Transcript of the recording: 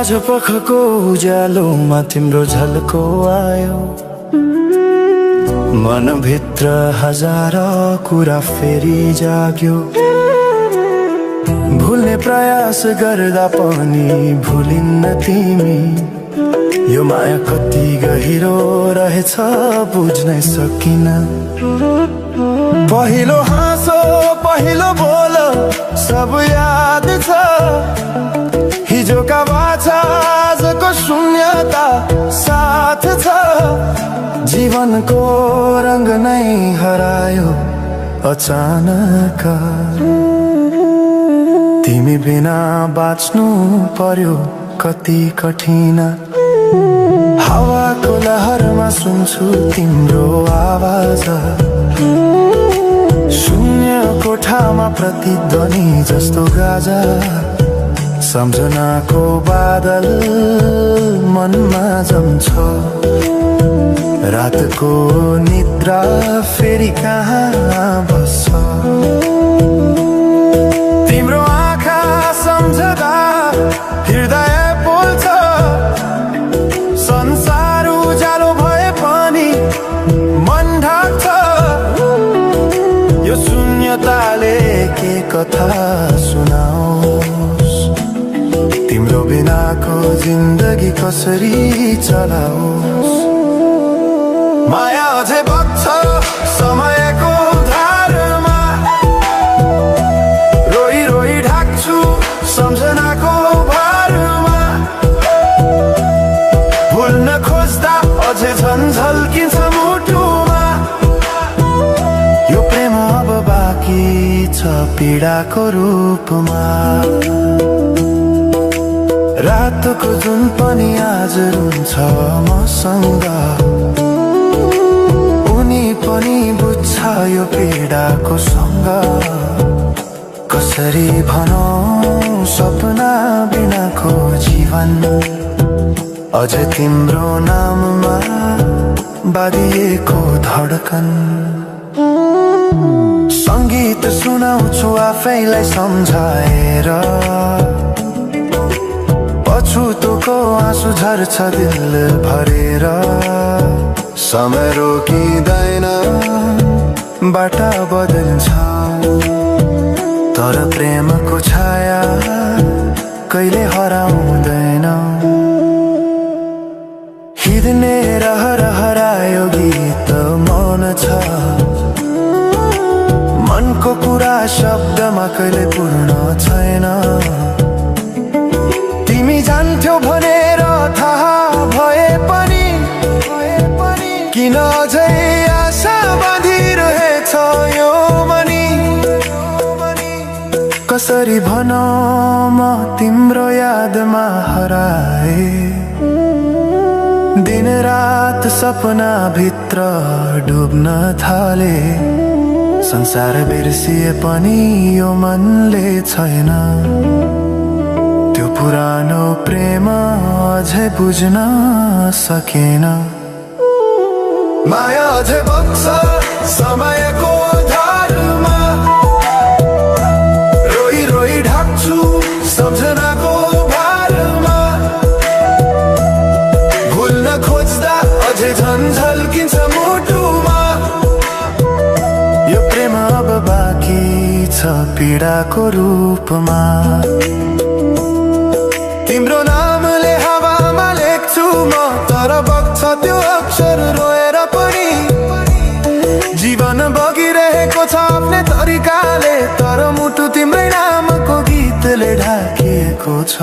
साँझ पखको उज्यालोमा तिम्रो झल्को आयो, मनभित्र हजार कुरा फेरि जाग्यो। भुल्ने प्रयास गर्दा पनि भुलिन्न तिमी, यो माया कति गहिरो रहेछ बुझ्नै सकिन। पहिलो हाँसो पहिलो बोल सब याद छ, हिजोका बाछा आजको शून्यता साथ छ। जीवनको रंग नै हरायो अचानक, तिमी बिना बाँच्नु पर्यो कति कठिन। हावाको लहरमा सुन्छु तिम्रो आवाज, शून्य कोठामा प्रतिध्वनि जस्तो गाजा। सम्झनाको बादल मनमा जम्छ, रातको निद्रा फेरि कहाँ बस्छ। तिम्रो आँखा सम्झदा हृदय पोल्छ, संसार उज्यालो भए पनि मन ढाक्छ। यो शून्यताले के कथा सुनाओस्, तिम्रो बिनाको जिन्दगी कसरी चलाओस्। माया अझै बग्छ समयको धारमा, रोई रोई ढाक्छु सम्झनाको भारमा। भुल्न खोज्दा अझै झन् झल्किन्छ मुटुमा, यो प्रेम अब बाँकी छ पीडाको रूपमा। रातको जुन पनि आज रुन्छ मसँग, उनी पनि बुझ्छ यो पीडाको सँग। कसरी भनौं सपना बिनाको जीवन, अझ तिम्रो नाममा बाँधिएको धडकन। संगीत सुनाउँछु आफैलाई सम्झाएर, पछुतोको आँसु झर्छ दिल भरेर। समय रोकिँदैन बाटा बदल्छ, तर प्रेमको छाया कहिले हराउँदैन। हिँड्ने रहर हरायो गीत मौन छ, मनको कुरा शब्दमा कहिले पूर्ण छैन। तिमी जान्थ्यौ भनेर थाहा भए पनि किन अझै आशा बाँधिरहेछ यो मनी। कसरी भनौं म तिम्रो यादमा हराए, दिन रात सपना भित्र डुब्न थाले। संसार बिर्सिए पनि यो मनले छैन, त्यो पुरानो प्रेम अझै बुझ्न सकेन। माया अझै बग्छ समयको धारमा, रोई रोई ढाक्छु सम्झनाको भारमा। भुल्न खोज्दा अझै झन् झल्किन्छ मुटुमा, यो प्रेम अब बाँकी छ पीडाको रूपमा। तिम्रो नामले हावामा लेख्छु म, तर बग्छ त्यो अक्षर रोएर पनि। जीवन बगिरहेको छ आफ्नै तरिकाले, तर मुटु तिम्रै नामको गीतले ढाकिएको छ।